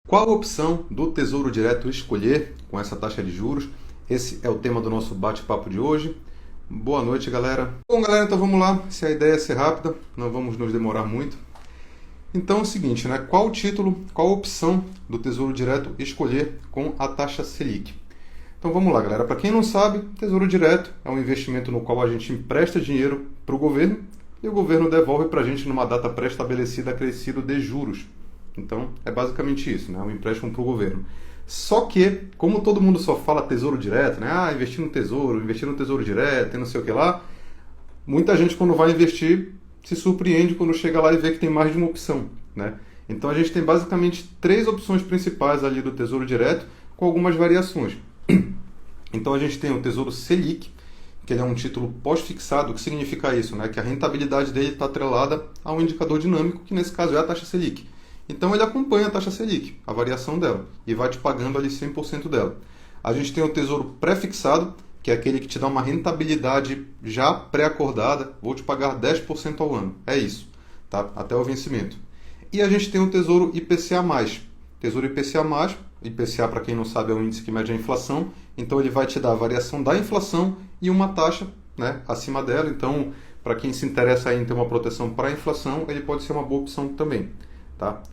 Qual a opção do Tesouro Direto escolher com essa taxa de juros? Esse é o tema do nosso bate-papo de hoje. Boa noite, galera. Bom, galera, então vamos lá. Se a ideia é ser rápida, não vamos nos demorar muito. Então é o seguinte, né? Qual o título, qual a opção do Tesouro Direto escolher com a taxa Selic? Então vamos lá, galera. Para quem não sabe, Tesouro Direto é um investimento no qual a gente empresta dinheiro para o governo e o governo devolve para a gente numa data pré-estabelecida acrescido de juros. Então, é basicamente isso, né? Um empréstimo para o governo. Só que, como todo mundo só fala tesouro direto, né? Ah, investir no tesouro direto e não sei o que lá, muita gente quando vai investir se surpreende quando chega lá e vê que tem mais de uma opção, né? Então a gente tem basicamente 3 opções principais ali do tesouro direto com algumas variações. Então a gente tem o Tesouro Selic, que ele é um título pós-fixado. O que significa isso, né? Que a rentabilidade dele está atrelada a um indicador dinâmico, que nesse caso é a taxa Selic. Então ele acompanha a taxa Selic, a variação dela, e vai te pagando ali 100% dela. A gente tem o Tesouro Pré-fixado, que é aquele que te dá uma rentabilidade já pré-acordada, vou te pagar 10% ao ano. É isso, tá? Até o vencimento. E a gente tem o Tesouro IPCA+. Tesouro IPCA+, IPCA, para quem não sabe, é um índice que mede a inflação, então ele vai te dar a variação da inflação e uma taxa, né, acima dela. Então, para quem se interessa em ter uma proteção para a inflação, ele pode ser uma boa opção também, tá?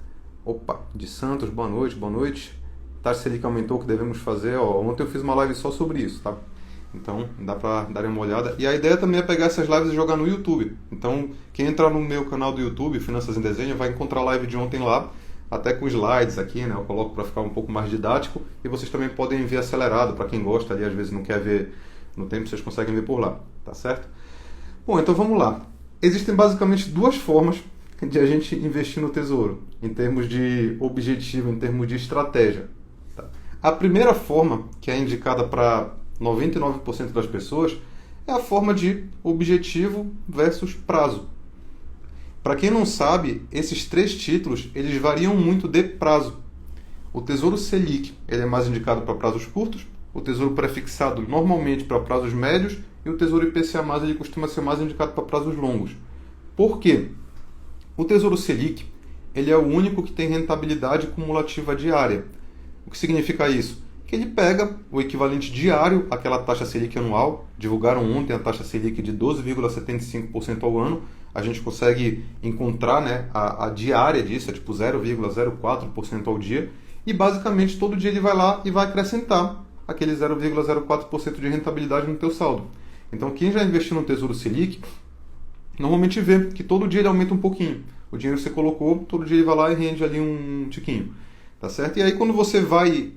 Opa, de Santos, boa noite, boa noite. Taxa Selic aumentou, o que devemos fazer? Ó, ontem eu fiz uma live só sobre isso, tá? Então, dá para dar uma olhada. E a ideia também é pegar essas lives e jogar no YouTube. Então, quem entrar no meu canal do YouTube, Finanças em Desenho, vai encontrar a live de ontem lá, até com slides aqui, né? Eu coloco para ficar um pouco mais didático. E vocês também podem ver acelerado, para quem gosta ali, às vezes não quer ver no tempo, vocês conseguem ver por lá, tá certo? Bom, então vamos lá. Existem basicamente 2 formas de a gente investir no tesouro, em termos de objetivo, em termos de estratégia. Tá? A primeira forma, que é indicada para 99% das pessoas, é a forma de objetivo versus prazo. Para quem não sabe, esses 3 títulos, eles variam muito de prazo. O Tesouro Selic, ele é mais indicado para prazos curtos, o Tesouro Pré-fixado normalmente para prazos médios, e o Tesouro IPCA+, ele costuma ser mais indicado para prazos longos. Por quê? O Tesouro Selic, ele é o único que tem rentabilidade cumulativa diária. O que significa isso? Que ele pega o equivalente diário àquela taxa Selic anual. Divulgaram ontem a taxa Selic de 12,75% ao ano. A gente consegue encontrar, né, a diária disso, é tipo 0,04% ao dia. E basicamente todo dia ele vai lá e vai acrescentar aquele 0,04% de rentabilidade no teu saldo. Então quem já investiu no Tesouro Selic normalmente vê que todo dia ele aumenta um pouquinho. O dinheiro que você colocou, todo dia ele vai lá e rende ali um tiquinho. Tá certo? E aí quando você vai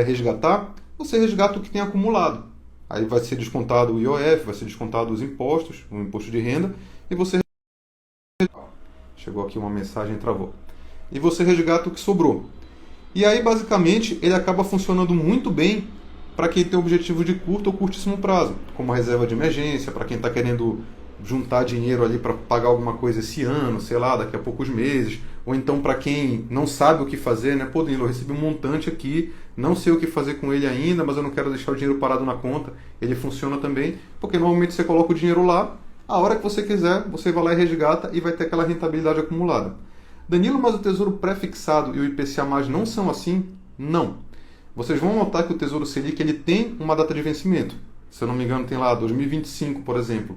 resgatar, você resgata o que tem acumulado. Aí vai ser descontado o IOF, vai ser descontado os impostos, o imposto de renda, e você... Chegou aqui uma mensagem, travou. E você resgata o que sobrou. E aí, basicamente, ele acaba funcionando muito bem para quem tem objetivo de curto ou curtíssimo prazo, como a reserva de emergência, para quem está querendo juntar dinheiro ali para pagar alguma coisa esse ano, sei lá, daqui a poucos meses, ou então para quem não sabe o que fazer, né? Pô, Danilo, eu recebi um montante aqui, não sei o que fazer com ele ainda, mas eu não quero deixar o dinheiro parado na conta. Ele funciona também, porque normalmente você coloca o dinheiro lá, a hora que você quiser, você vai lá e resgata e vai ter aquela rentabilidade acumulada. Danilo, mas o Tesouro Pré-fixado e o IPCA+, não são assim? Não. Vocês vão notar que o Tesouro Selic ele tem uma data de vencimento. Se eu não me engano, tem lá 2025, por exemplo.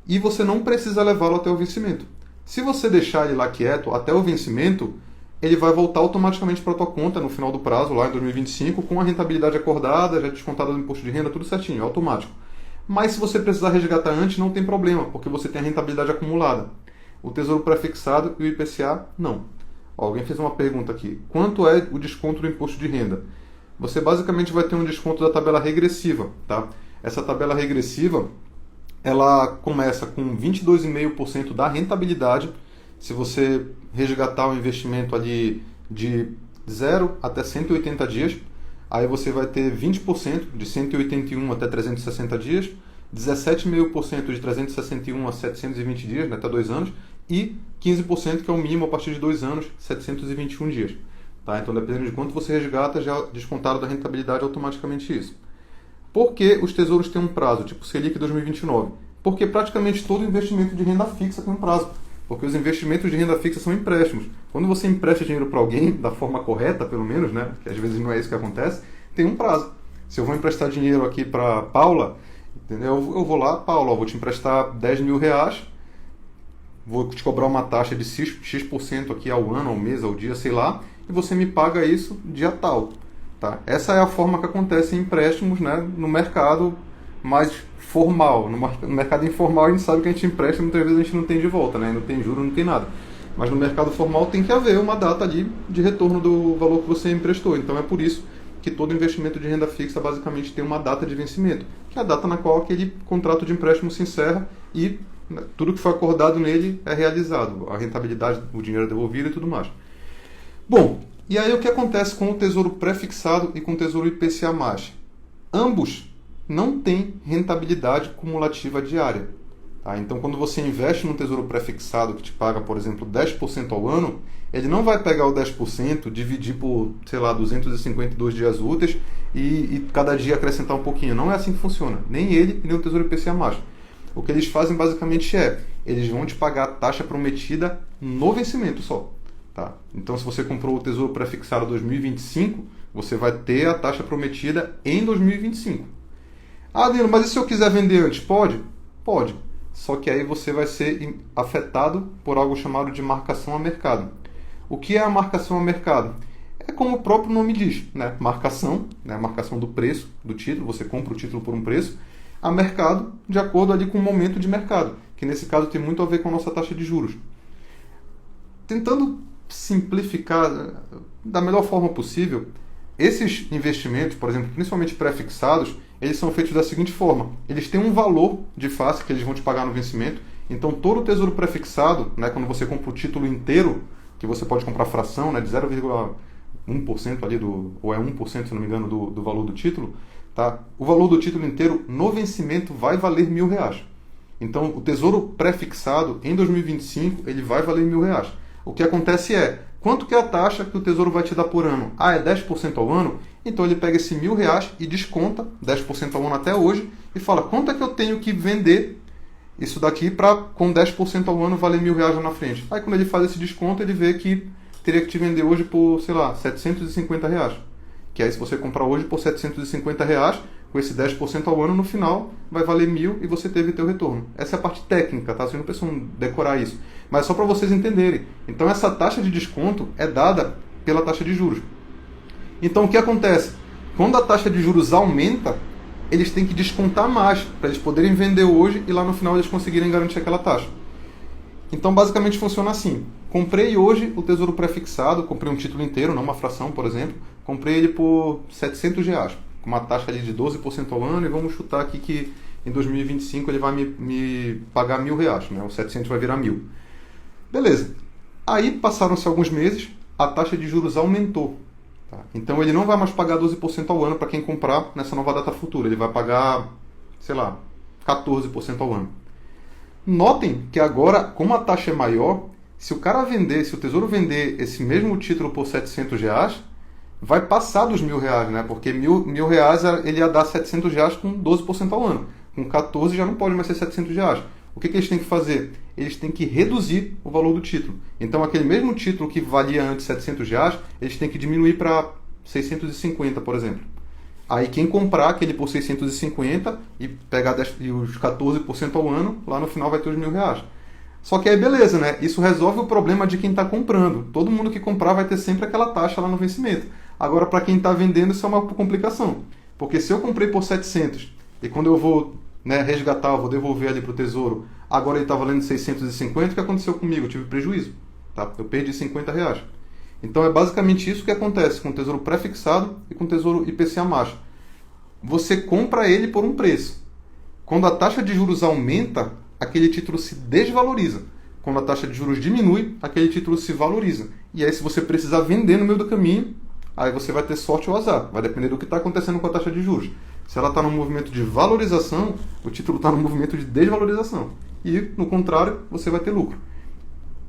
E você não precisa levá-lo até o vencimento. Se você deixar ele lá quieto até o vencimento, ele vai voltar automaticamente para a tua conta no final do prazo, lá em 2025, com a rentabilidade acordada, já descontada do imposto de renda, tudo certinho, automático. Mas se você precisar resgatar antes, não tem problema, porque você tem a rentabilidade acumulada. O Tesouro Pré-fixado e o IPCA, não. Ó, alguém fez uma pergunta aqui. Quanto é o desconto do imposto de renda? Você basicamente vai ter um desconto da tabela regressiva, tá? Essa tabela regressiva, ela começa com 22,5% da rentabilidade. Se você resgatar o investimento ali de 0 até 180 dias, aí você vai ter 20% de 181 até 360 dias, 17,5% de 361 a 720 dias, né, até 2 anos, e 15% que é o mínimo a partir de 2 anos, 721 dias. Tá? Então, dependendo de quanto você resgata, já descontaram da rentabilidade automaticamente isso. Por que os tesouros têm um prazo, tipo Selic 2029? Porque praticamente todo investimento de renda fixa tem um prazo. Porque os investimentos de renda fixa são empréstimos. Quando você empresta dinheiro para alguém, da forma correta, pelo menos, né? Que às vezes não é isso que acontece, tem um prazo. Se eu vou emprestar dinheiro aqui para Paula, entendeu? Eu vou lá, Paula, eu vou te emprestar 10 mil reais, vou te cobrar uma taxa de X% aqui ao ano, ao mês, ao dia, sei lá, e você me paga isso dia tal. Tá? Essa é a forma que acontece em empréstimos, né, no mercado mais formal. No mercado informal a gente sabe que a gente empresta, muitas vezes a gente não tem de volta, né? Não tem juros, não tem nada. Mas no mercado formal tem que haver uma data ali de retorno do valor que você emprestou. Então é por isso que todo investimento de renda fixa basicamente tem uma data de vencimento, que é a data na qual aquele contrato de empréstimo se encerra e, né, tudo que foi acordado nele é realizado, a rentabilidade, o dinheiro é devolvido e tudo mais. Bom, e aí o que acontece com o Tesouro Pré-fixado e com o Tesouro IPCA+? Ambos não têm rentabilidade cumulativa diária. Tá? Então, quando você investe num Tesouro Pré-fixado que te paga, por exemplo, 10% ao ano, ele não vai pegar o 10%, dividir por, sei lá, 252 dias úteis e cada dia acrescentar um pouquinho. Não é assim que funciona. Nem ele e nem o Tesouro IPCA+. O que eles fazem basicamente eles vão te pagar a taxa prometida no vencimento só. Tá? Então, se você comprou o Tesouro Pré-fixado 2025, você vai ter a taxa prometida em 2025. Ah, Adriano, mas e se eu quiser vender antes? Pode? Pode. Só que aí você vai ser afetado por algo chamado de marcação a mercado. O que é a marcação a mercado? É como o próprio nome diz, né? Marcação, né? Marcação do preço do título, você compra o título por um preço, a mercado de acordo ali com o momento de mercado, que nesse caso tem muito a ver com a nossa taxa de juros. Tentando simplificar da melhor forma possível, esses investimentos, por exemplo, principalmente pré-fixados, eles são feitos da seguinte forma: eles têm um valor de face que eles vão te pagar no vencimento. Então, todo o tesouro pré-fixado, né, quando você compra o título inteiro, que você pode comprar fração, né, de 0,1% ali, ou é 1%, se não me engano, do valor do título, tá? O valor do título inteiro no vencimento vai valer R$1.000. Então, o tesouro pré-fixado, em 2025, ele vai valer R$1.000. O que acontece quanto que é a taxa que o Tesouro vai te dar por ano? Ah, é 10% ao ano? Então ele pega esse R$1.000 e desconta 10% ao ano até hoje e fala, quanto é que eu tenho que vender isso daqui para com 10% ao ano valer R$1.000 lá na frente? Aí quando ele faz esse desconto, ele vê que teria que te vender hoje por, sei lá, R$750. Que aí se você comprar hoje por R$750, com esse 10% ao ano, no final vai valer R$1.000 e você teve teu retorno. Essa é a parte técnica, tá? Vocês não precisam decorar isso. Mas só para vocês entenderem. Então essa taxa de desconto é dada pela taxa de juros. Então o que acontece? Quando a taxa de juros aumenta, eles têm que descontar mais para eles poderem vender hoje e lá no final eles conseguirem garantir aquela taxa. Então basicamente funciona assim. Comprei hoje o Tesouro Pré-fixado, comprei um título inteiro, não uma fração, por exemplo. Comprei ele por R$700, com uma taxa ali de 12% ao ano, e vamos chutar aqui que em 2025 ele vai me pagar R$1.000, né? O 700 vai virar 1.000. Beleza. Aí passaram-se alguns meses, a taxa de juros aumentou. Tá? Então ele não vai mais pagar 12% ao ano para quem comprar nessa nova data futura. Ele vai pagar, sei lá, 14% ao ano. Notem que agora, como a taxa é maior, se o cara vender, se o Tesouro vender esse mesmo título por R$700, vai passar dos R$1.000, né? Porque R$1.000 ele ia dar R$700 com 12% ao ano. Com 14 já não pode mais ser R$700. O que eles têm que fazer? Eles têm que reduzir o valor do título. Então, aquele mesmo título que valia antes R$700, eles têm que diminuir para 650, por exemplo. Aí, quem comprar aquele por 650 e pegar os 14% ao ano, lá no final vai ter os R$1.000. Só que aí, beleza, né? Isso resolve o problema de quem está comprando. Todo mundo que comprar vai ter sempre aquela taxa lá no vencimento. Agora, para quem está vendendo, isso é uma complicação. Porque se eu comprei por 700 e quando eu vou, né, resgatar, eu vou devolver ali para o Tesouro, agora ele está valendo 650, o que aconteceu comigo? Eu tive prejuízo. Tá? Eu perdi R$50. Então é basicamente isso que acontece com o Tesouro Pré-fixado e com o Tesouro IPCA+. Você compra ele por um preço. Quando a taxa de juros aumenta, aquele título se desvaloriza. Quando a taxa de juros diminui, aquele título se valoriza. E aí, se você precisar vender no meio do caminho, aí você vai ter sorte ou azar. Vai depender do que está acontecendo com a taxa de juros. Se ela está no movimento de valorização, o título está no movimento de desvalorização. E, no contrário, você vai ter lucro.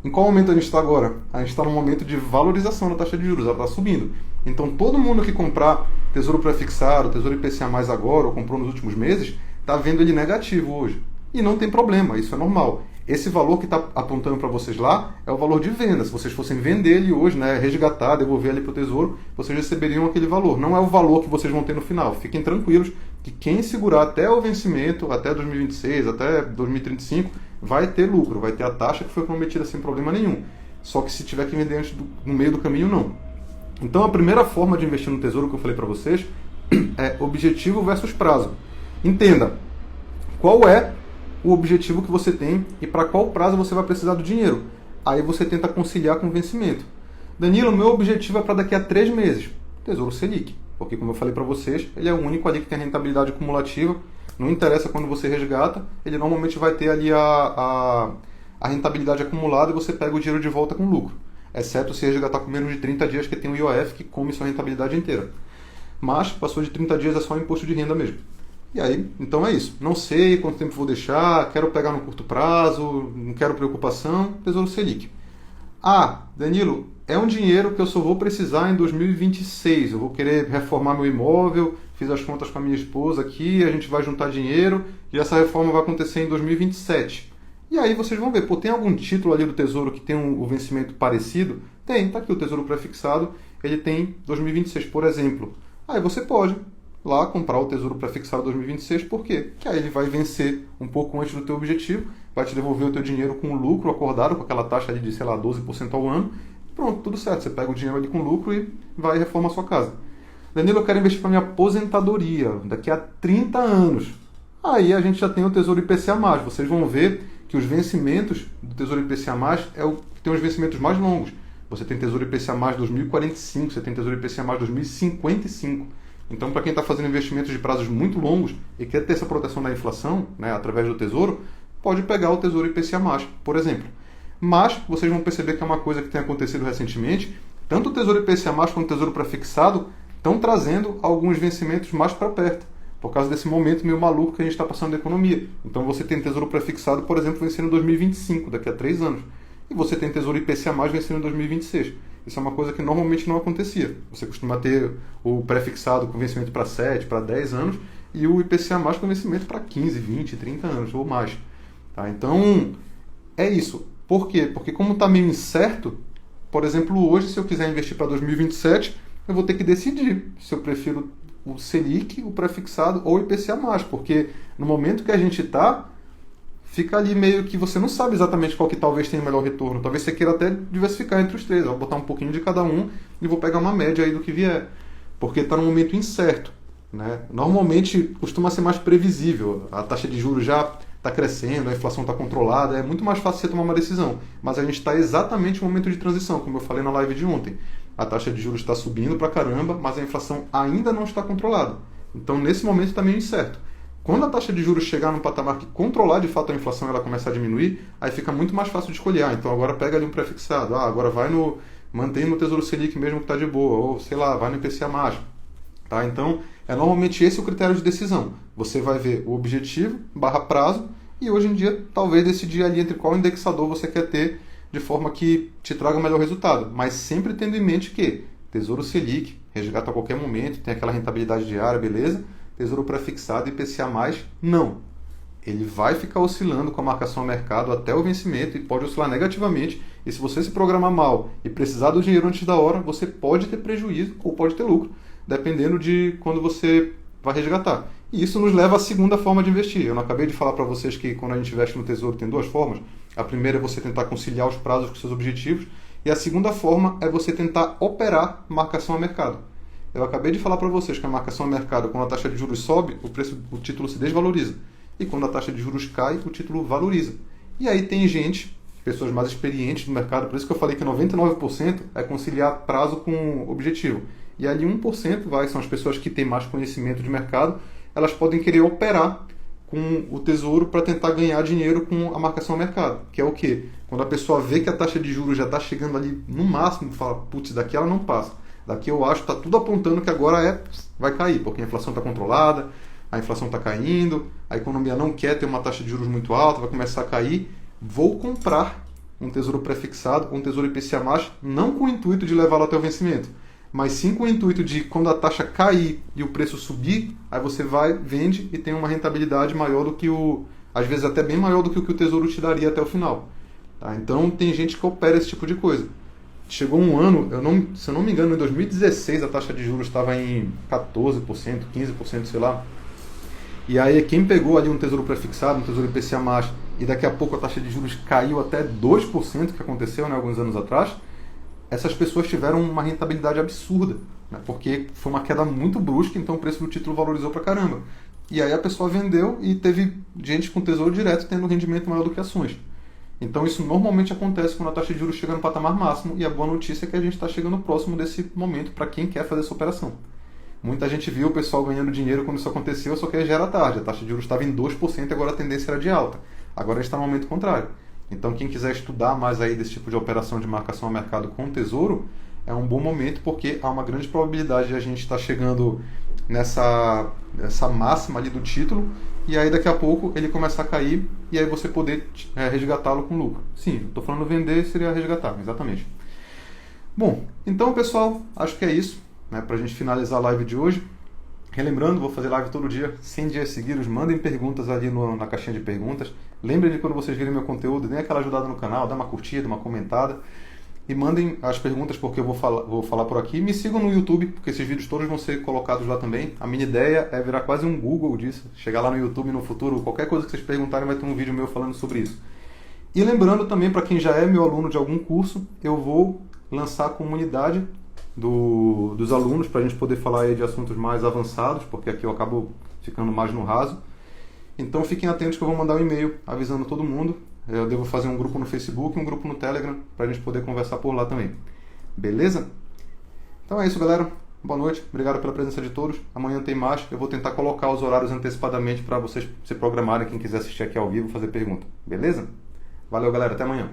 Em qual momento a gente está agora? A gente está no momento de valorização da taxa de juros, ela está subindo. Então, todo mundo que comprar Tesouro Pré-fixado, Tesouro IPCA+, agora, ou comprou nos últimos meses, está vendo ele negativo hoje. E não tem problema, isso é normal. Esse valor que está apontando para vocês lá é o valor de venda. Se vocês fossem vender ele hoje, né, resgatar, devolver ele para o Tesouro, vocês receberiam aquele valor. Não é o valor que vocês vão ter no final. Fiquem tranquilos que quem segurar até o vencimento, até 2026, até 2035, vai ter lucro, vai ter a taxa que foi prometida sem problema nenhum. Só que se tiver que vender antes no meio do caminho, não. Então a primeira forma de investir no Tesouro que eu falei para vocês é objetivo versus prazo. Entenda qual é o objetivo que você tem e para qual prazo você vai precisar do dinheiro. Aí você tenta conciliar com o vencimento. Danilo, meu objetivo é para daqui a 3 meses. Tesouro Selic. Porque, como eu falei para vocês, ele é o único ali que tem a rentabilidade cumulativa. Não interessa quando você resgata, ele normalmente vai ter ali a rentabilidade acumulada e você pega o dinheiro de volta com lucro. Exceto se resgatar com menos de 30 dias, que tem o IOF que come sua rentabilidade inteira. Mas, passou de 30 dias, é só imposto de renda mesmo. E aí, então é isso. Não sei quanto tempo vou deixar, quero pegar no curto prazo, não quero preocupação, Tesouro Selic. Ah, Danilo, é um dinheiro que eu só vou precisar em 2026. Eu vou querer reformar meu imóvel, fiz as contas com a minha esposa aqui, a gente vai juntar dinheiro e essa reforma vai acontecer em 2027. E aí vocês vão ver, pô, tem algum título ali do Tesouro que tem um vencimento parecido? Tem, tá aqui o Tesouro Prefixado, ele tem 2026, por exemplo. Aí você pode lá comprar o Tesouro Prefixado 2026, por quê? Que aí ele vai vencer um pouco antes do teu objetivo, vai te devolver o teu dinheiro com lucro acordado, com aquela taxa ali de, sei lá, 12% ao ano. Pronto, tudo certo, você pega o dinheiro ali com lucro e vai reformar a sua casa. Danilo, eu quero investir para minha aposentadoria daqui a 30 anos. Aí a gente já tem o Tesouro IPCA+. Vocês vão ver que os vencimentos do Tesouro IPCA+, é o que tem os vencimentos mais longos. Você tem Tesouro IPCA+, 2045, você tem Tesouro IPCA+, 2055. Então, para quem está fazendo investimentos de prazos muito longos e quer ter essa proteção da inflação, né, através do Tesouro, pode pegar o Tesouro IPCA+, por exemplo. Mas vocês vão perceber que é uma coisa que tem acontecido recentemente. Tanto o Tesouro IPCA+, quanto o Tesouro Prefixado estão trazendo alguns vencimentos mais para perto, por causa desse momento meio maluco que a gente está passando da economia. Então você tem Tesouro Prefixado, por exemplo, vencendo em 2025, daqui a 3 anos. E você tem Tesouro IPCA+, vencendo em 2026. Isso é uma coisa que normalmente não acontecia. Você costuma ter o prefixado com vencimento para 7, para 10 anos, e o IPCA+, com vencimento para 15, 20, 30 anos ou mais. Tá? Então, é isso. Por quê? Porque como está meio incerto, por exemplo, hoje, se eu quiser investir para 2027, eu vou ter que decidir se eu prefiro o Selic, o prefixado ou o IPCA+, porque no momento que a gente está, fica ali meio que você não sabe exatamente qual que talvez tenha o melhor retorno. Talvez você queira até diversificar entre os três. Eu vou botar um pouquinho de cada um e vou pegar uma média aí do que vier. Porque está num momento incerto, né? Normalmente costuma ser mais previsível. A taxa de juros já está crescendo, a inflação está controlada. É muito mais fácil você tomar uma decisão. Mas a gente está exatamente no momento de transição, como eu falei na live de ontem. A taxa de juros está subindo pra caramba, mas a inflação ainda não está controlada. Então, nesse momento está meio incerto. Quando a taxa de juros chegar num patamar que controlar de fato a inflação, ela começa a diminuir, aí fica muito mais fácil de escolher. Então agora pega ali um prefixado, agora vai mantém no Tesouro Selic mesmo que está de boa, ou sei lá, vai no IPCA+. Tá? Então é normalmente esse o critério de decisão. Você vai ver o objetivo / prazo e hoje em dia talvez decidir ali entre qual indexador você quer ter de forma que te traga o melhor resultado. Mas sempre tendo em mente que Tesouro Selic, resgata a qualquer momento, tem aquela rentabilidade diária, beleza? Tesouro Prefixado e IPCA+, não. Ele vai ficar oscilando com a marcação a mercado até o vencimento e pode oscilar negativamente. E se você se programar mal e precisar do dinheiro antes da hora, você pode ter prejuízo ou pode ter lucro, dependendo de quando você vai resgatar. E isso nos leva à segunda forma de investir. Eu não acabei de falar para vocês que quando a gente investe no Tesouro tem 2 formas. A primeira é você tentar conciliar os prazos com seus objetivos. E a segunda forma é você tentar operar marcação a mercado. Eu acabei de falar para vocês que a marcação a mercado, quando a taxa de juros sobe, o título se desvaloriza. E quando a taxa de juros cai, o título valoriza. E aí tem gente, pessoas mais experientes no mercado, por isso que eu falei que 99% é conciliar prazo com objetivo. E ali 1% são as pessoas que têm mais conhecimento de mercado, elas podem querer operar com o Tesouro para tentar ganhar dinheiro com a marcação a mercado. Que é o quê? Quando a pessoa vê que a taxa de juros já está chegando ali no máximo, fala, putz, daqui ela não passa. Daqui eu acho que está tudo apontando que agora vai cair, porque a inflação está controlada, a inflação está caindo, a economia não quer ter uma taxa de juros muito alta, vai começar a cair. Vou comprar um Tesouro Prefixado, um Tesouro IPCA+, não com o intuito de levá-lo até o vencimento, mas sim com o intuito de, quando a taxa cair e o preço subir, aí você vai, vende e tem uma rentabilidade maior do que às vezes até bem maior do que o Tesouro te daria até o final. Tá? Então tem gente que opera esse tipo de coisa. Chegou um ano, se eu não me engano, em 2016 a taxa de juros estava em 14%, 15%, sei lá. E aí quem pegou ali um tesouro prefixado, um tesouro IPCA+, e daqui a pouco a taxa de juros caiu até 2%, que aconteceu, né, alguns anos atrás, essas pessoas tiveram uma rentabilidade absurda, né, porque foi uma queda muito brusca, então o preço do título valorizou pra caramba. E aí a pessoa vendeu e teve gente com tesouro direto tendo um rendimento maior do que ações. Então isso normalmente acontece quando a taxa de juros chega no patamar máximo, e a boa notícia é que a gente está chegando próximo desse momento para quem quer fazer essa operação. Muita gente viu o pessoal ganhando dinheiro quando isso aconteceu, só que já era tarde. A taxa de juros estava em 2% e agora a tendência era de alta. Agora está no momento contrário. Então quem quiser estudar mais aí desse tipo de operação de marcação a mercado com o tesouro, é um bom momento, porque há uma grande probabilidade de a gente estar chegando nessa máxima ali do título, e aí daqui a pouco ele começar a cair e aí você poder resgatá-lo com lucro. Sim, estou falando vender, seria resgatar, exatamente. Bom, então pessoal, acho que é isso, né, para a gente finalizar a live de hoje. Relembrando, vou fazer live todo dia, 100 dias seguidos. Mandem perguntas ali na caixinha de perguntas. Lembrem de quando vocês virem meu conteúdo, deem aquela ajudada no canal, dá uma curtida, uma comentada. E mandem as perguntas, porque eu vou falar por aqui. Me sigam no YouTube, porque esses vídeos todos vão ser colocados lá também. A minha ideia é virar quase um Google disso. Chegar lá no YouTube no futuro, qualquer coisa que vocês perguntarem vai ter um vídeo meu falando sobre isso. E lembrando também, para quem já é meu aluno de algum curso, eu vou lançar a comunidade dos alunos, para a gente poder falar aí de assuntos mais avançados, porque aqui eu acabo ficando mais no raso. Então fiquem atentos que eu vou mandar um e-mail avisando todo mundo. Eu devo fazer um grupo no Facebook, um grupo no Telegram, para a gente poder conversar por lá também. Beleza? Então é isso, galera. Boa noite. Obrigado pela presença de todos. Amanhã tem mais. Eu vou tentar colocar os horários antecipadamente para vocês se programarem, quem quiser assistir aqui ao vivo, fazer pergunta. Beleza? Valeu, galera. Até amanhã.